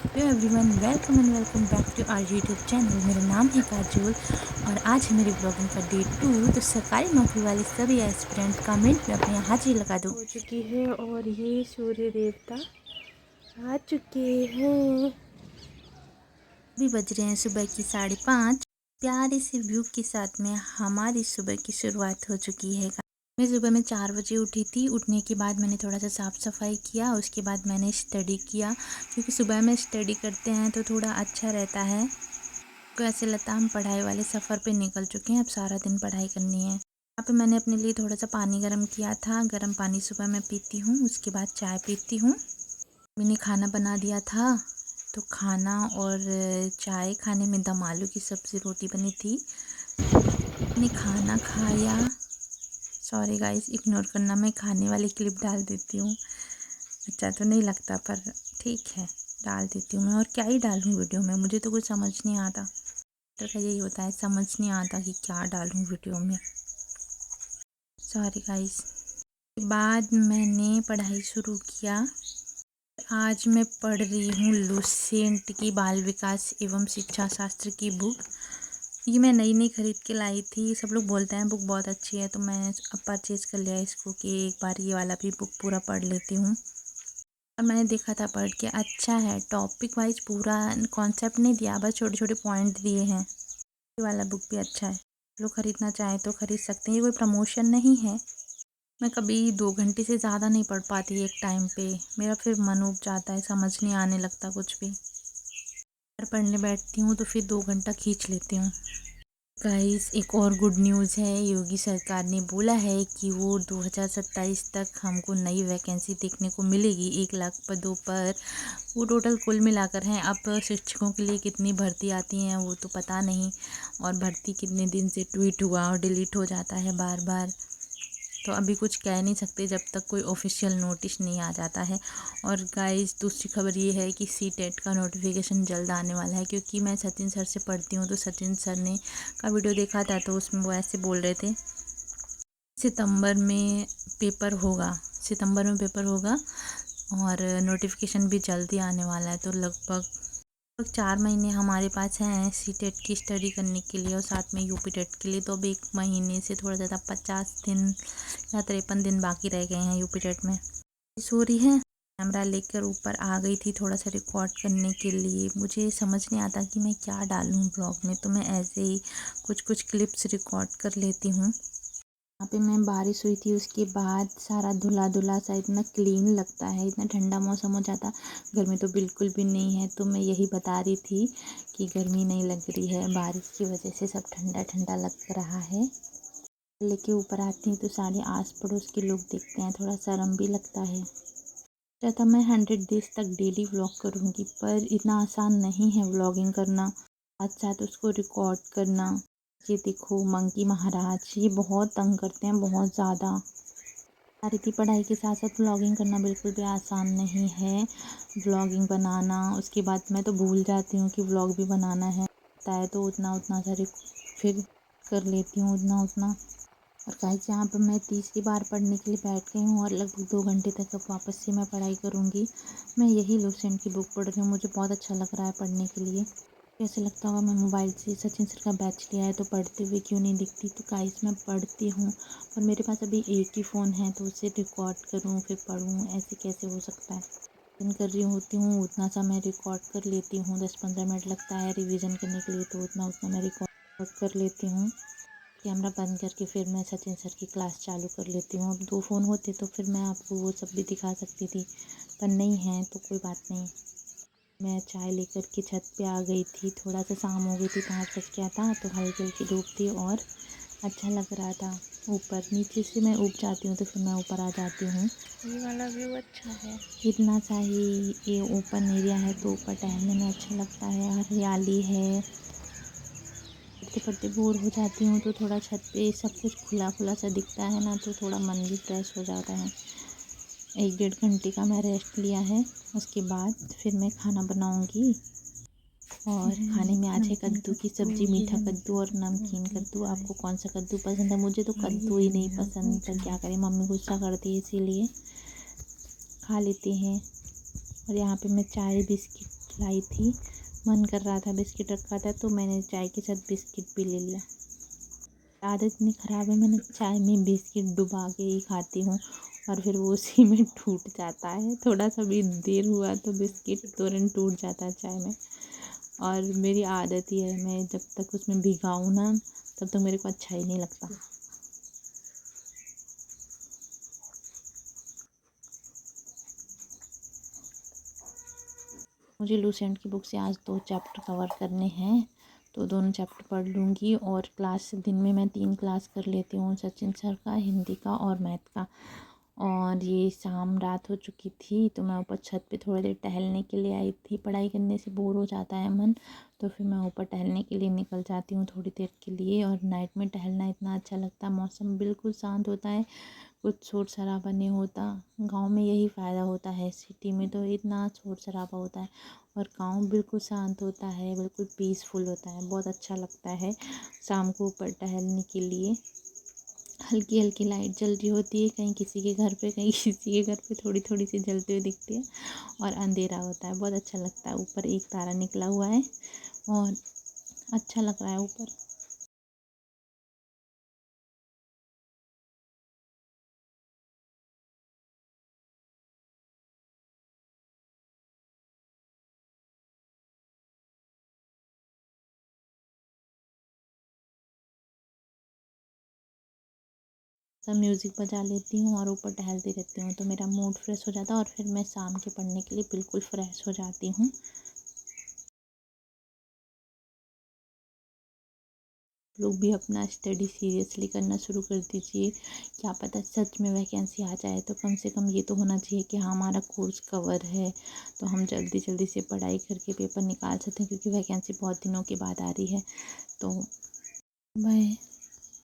Hello everyone, welcome and welcome back to our YouTube channel. मेरा नाम है काजोल और आज है मेरी ब्लॉगिंग का डे 2। तो सरकारी नौकरी वाले सभी एस्पिरेंट कमेंट में अपनी हाजिरी लगा दो। हो चुकी है और ये सूर्य देवता आ चुके हैं। अभी बज रहे हैं सुबह की 5:30। प्यारे से व्यू के साथ में हमारी सुबह की शुरुआत हो चुकी है। मैं सुबह में 4 बजे उठी थी। उठने के बाद मैंने थोड़ा सा साफ़ सफाई किया, उसके बाद मैंने स्टडी किया, क्योंकि सुबह में स्टडी करते हैं तो थोड़ा अच्छा रहता है। तो ऐसे लगता हम पढ़ाई वाले सफ़र पे निकल चुके हैं, अब सारा दिन पढ़ाई करनी है। यहाँ पे मैंने अपने लिए थोड़ा सा पानी गर्म किया था। गर्म पानी सुबह मैं पीती हूँ, उसके बाद चाय पीती हूँ। मैंने खाना बना दिया था, तो खाना और चाय खाने में दम आलू की सब्ज़ी रोटी बनी थी। मैंने खाना खाया। सॉरी गाइस, इग्नोर करना, मैं खाने वाली क्लिप डाल देती हूँ। अच्छा तो नहीं लगता, पर ठीक है, डाल देती हूँ मैं। और क्या ही डालूँ वीडियो में, मुझे तो कुछ समझ नहीं आता। का यही होता है, समझ नहीं आता कि क्या डालूं वीडियो में। Sorry guys. बाद मैंने पढ़ाई शुरू किया। आज मैं पढ़ रही हूँ लुसेंट की बाल विकास एवं शिक्षा शास्त्र की बुक। ये मैं नई नई खरीद के लाई थी। सब लोग बोलते हैं बुक बहुत अच्छी है, तो मैं अब परचेज़ कर लिया इसको कि एक बार ये वाला भी बुक पूरा पढ़ लेती हूँ। और मैंने देखा था पढ़ के, अच्छा है। टॉपिक वाइज पूरा कॉन्सेप्ट नहीं दिया, बस छोटे छोटे पॉइंट दिए हैं। ये वाला बुक भी अच्छा है, लोग ख़रीदना चाहें तो ख़रीद सकते हैं। ये कोई प्रमोशन नहीं है। मैं कभी 2 घंटे से ज़्यादा नहीं पढ़ पाती एक टाइम पे, मेरा फिर मन उब जाता है, समझ नहीं आने लगता कुछ भी। अगर पढ़ने बैठती हूँ तो फिर 2 घंटा खींच लेती हूँ। गाइस, एक और गुड न्यूज़ है। योगी सरकार ने बोला है कि वो 2027 तक हमको नई वैकेंसी देखने को मिलेगी 1 लाख पदों पर। वो टोटल कुल मिलाकर हैं। अब शिक्षकों के लिए कितनी भर्ती आती हैं वो तो पता नहीं, और भर्ती कितने दिन से ट्वीट हुआ और डिलीट हो जाता है बार बार, तो अभी कुछ कह नहीं सकते जब तक कोई ऑफिशियल नोटिस नहीं आ जाता है। और गाइस, दूसरी खबर ये है कि सीटेट का नोटिफिकेशन जल्द आने वाला है, क्योंकि मैं सचिन सर से पढ़ती हूँ, तो सचिन सर ने का वीडियो देखा था, तो उसमें वो ऐसे बोल रहे थे सितंबर में पेपर होगा, सितंबर में पेपर होगा और नोटिफिकेशन भी जल्दी आने वाला है। तो लगभग 4 महीने हमारे पास हैं सीटेट की स्टडी करने के लिए, और साथ में यूपी टेट के लिए तो अब 1 महीने से थोड़ा ज़्यादा 50 दिन या 53 दिन बाकी रह गए हैं यूपी टेट में। सो रही है, कैमरा लेकर ऊपर आ गई थी थोड़ा सा रिकॉर्ड करने के लिए। मुझे समझ नहीं आता कि मैं क्या डालूं ब्लॉग में, तो मैं ऐसे ही कुछ कुछ क्लिप्स रिकॉर्ड कर लेती हूँ। यहाँ पे मैं बारिश हुई थी, उसके बाद सारा धुला धुला सा इतना क्लीन लगता है, इतना ठंडा मौसम हो जाता। गर्मी तो बिल्कुल भी नहीं है, तो मैं यही बता रही थी कि गर्मी नहीं लग रही है, बारिश की वजह से सब ठंडा ठंडा लग रहा है। लेके ऊपर आती हूँ तो सारे आस पड़ोस के लोग देखते हैं, थोड़ा शर्म भी लगता है। चाहता मैं 100 डेज तक डेली व्लॉग करूँगी, पर इतना आसान नहीं है व्लॉगिंग करना, साथ साथ उसको रिकॉर्ड करना। ये देखो मंकी महाराज, ये बहुत तंग करते हैं, बहुत ज़्यादा। आ रही थी पढ़ाई के साथ साथ व्लॉगिंग करना बिल्कुल भी आसान नहीं है। व्लॉगिंग बनाना, उसके बाद मैं तो भूल जाती हूँ कि व्लॉग भी बनाना है तो उतना उतना सारे फिर कर लेती हूँ उतना उतना। और गाइस, यहाँ पर मैं तीसरी बार पढ़ने के लिए बैठ गई हूँ और लगभग 2 घंटे तक अब वापस से मैं पढ़ाई करूँगी। मैं यही लुसेंट की बुक पढ़ रही हूँ, मुझे बहुत अच्छा लग रहा है पढ़ने के लिए। कैसे लगता होगा मैं मोबाइल से सचिन सर का बैच लिया है तो पढ़ते हुए क्यों नहीं दिखती। तो गाइस, मैं पढ़ती हूँ, पर मेरे पास अभी एक ही फ़ोन है, तो उसे रिकॉर्ड करूँ फिर पढ़ूँ, ऐसे कैसे हो सकता है। रिवीजन कर रही होती हूँ उतना सा मैं रिकॉर्ड कर लेती हूँ। 10-15 मिनट लगता है रिवीजन करने के लिए, तो उतना उतना मैं रिकॉर्ड कर लेती हूँ। कैमरा बंद करके फिर मैं सचिन सर की क्लास चालू कर लेती हूँ। अब 2 फ़ोन होते तो फिर मैं आपको वो सब भी दिखा सकती थी, पर नहीं है तो कोई बात नहीं। मैं चाय लेकर के छत पे आ गई थी, थोड़ा सा शाम हो गई थी, 5 बज गया था, तो हल्की हल्की धूप थी और अच्छा लग रहा था। ऊपर नीचे से मैं ऊब जाती हूँ तो फिर मैं ऊपर आ जाती हूँ। ये वाला व्यू अच्छा है। इतना सा ही ये ओपन एरिया है, तो ऊपर टहलने में अच्छा लगता है, हरियाली है। पढ़ते पढ़ते बोर हो जाती हूँ तो थोड़ा छत पे सब कुछ खुला खुला सा दिखता है ना, तो थोड़ा मन भी फ्रेश हो जाता है। 1-1.5 घंटे का मैं रेस्ट लिया है, उसके बाद फिर मैं खाना बनाऊँगी। और खाने में आज है कद्दू की सब्ज़ी, मीठा कद्दू और नमकीन कद्दू। आपको कौन सा कद्दू पसंद है? मुझे तो कद्दू ही नहीं पसंद, पर क्या करें, मम्मी गुस्सा करती है इसीलिए खा लेते हैं। और यहाँ पे मैं चाय बिस्किट लाई थी, मन कर रहा था बिस्किट रखा था तो मैंने चाय के साथ बिस्किट भी ले लिया। आदत इतनी ख़राब है, मैंने चाय में बिस्किट डुबा के ही खाती हूँ और फिर वो उसी में टूट जाता है। थोड़ा सा भी देर हुआ तो बिस्किट तुरंत टूट जाता है चाय में। और मेरी आदत ही है, मैं जब तक उसमें भिगाऊँ ना तब तक मेरे को अच्छा ही नहीं लगता। मुझे लूसेंट की बुक से आज 2 चैप्टर कवर करने हैं, तो दोनों चैप्टर पढ़ लूँगी। और क्लास दिन में मैं 3 क्लास कर लेती हूँ, सचिन सर का, हिंदी का और मैथ का। और ये शाम रात हो चुकी थी तो मैं ऊपर छत पे थोड़ी देर टहलने के लिए आई थी। पढ़ाई करने से बोर हो जाता है मन, तो फिर मैं ऊपर टहलने के लिए निकल जाती हूँ थोड़ी देर के लिए। और नाइट में टहलना इतना अच्छा लगता है, मौसम बिल्कुल शांत होता है, कुछ शोर शराबा नहीं होता। गांव में यही फ़ायदा होता है, सिटी में तो इतना शोर शराबा होता है और गांव बिल्कुल शांत होता है, बिल्कुल पीसफुल होता है। बहुत अच्छा लगता है शाम को ऊपर टहलने के लिए। हल्की हल्की लाइट जल रही होती है, कहीं किसी के घर पे कहीं किसी के घर पे थोड़ी थोड़ी सी जलती हुई दिखती है और अंधेरा होता है। बहुत अच्छा लगता है। ऊपर एक तारा निकला हुआ है और अच्छा लग रहा है ऊपर। सब म्यूज़िक बजा लेती हूँ और ऊपर टहलती रहती हूँ, तो मेरा मूड फ्रेश हो जाता है और फिर मैं शाम के पढ़ने के लिए बिल्कुल फ्रेश हो जाती हूँ। लोग भी अपना स्टडी सीरियसली करना शुरू कर दीजिए। क्या पता सच में वैकेंसी आ जाए, तो कम से कम ये तो होना चाहिए कि हाँ हमारा कोर्स कवर है, तो हम जल्दी जल्दी से पढ़ाई करके पेपर निकाल सकते हैं, क्योंकि वैकेंसी बहुत दिनों के बाद आ रही है। तो बाय।